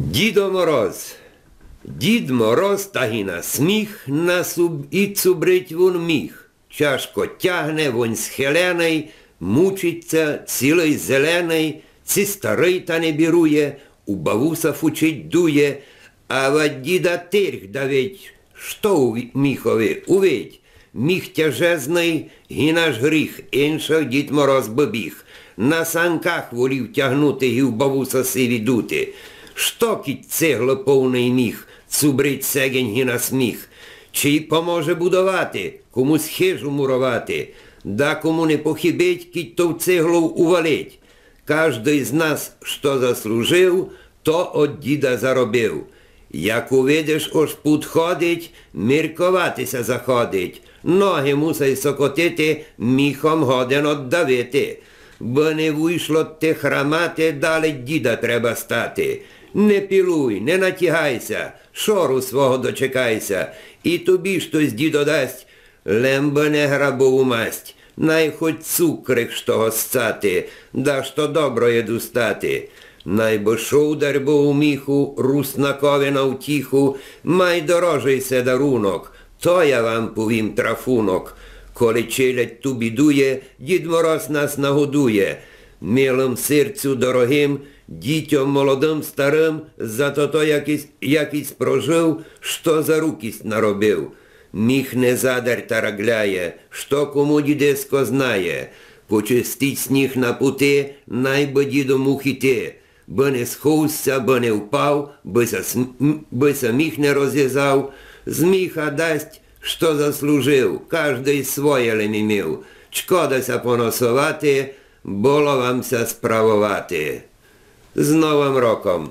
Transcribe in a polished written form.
Дідо Мороз. Дід Мороз таги на сміх, на субіцу брить вон міг. Тяжко тягне, вонь схилений, мучиться, цілий зелений, ці старий та не бірує, у бавуса фучить дує, а ва діда тирх давить. Що у міхові? Увидь, міх тяжезний, і наш гріх, інших Дід Мороз бобіг. На санках волів тягнути і в бавуса сиві дути. Що кіть цегло повний міх, цубрить сегень і на сміх. Чи поможе будувати, комусь хижу мурувати, да кому не похибить, кіть то в цеглу увалить. Кожний з нас, що заслужив, то от діда заробив. Як увидиш, ось пут ходить, міркуватися заходить. Ноги мусай сокотити, міхом годен отдавити. Бо не вийшло те храмати, далі діда треба стати. Не пілуй, не натягайся, шору свого дочекайся, і тобі щось дідо дасть, лембо не грабову масть, най хоч цукрик штого сцати, да що добро є достати. Найбо шовдар бо у міху, руснакові на втіху, май дорожий се дарунок, то я вам повім трафунок. Коли челядь ту бідує, Дід Мороз нас нагодує. Милим серцю дорогим, дітям молодим старим, зато то якийсь прожив, що за рукість наробив. Міх не задар та рагляє, що кому дідесько знає. Почистить сніг на пути, найбо дідом ухіти. Бо не сховся, бо не впав, би самих не розв'язав. З міха дасть, що заслужив, кожний своє лемімів. Шкодася поносувати, було вамся справувати. З Новим роком!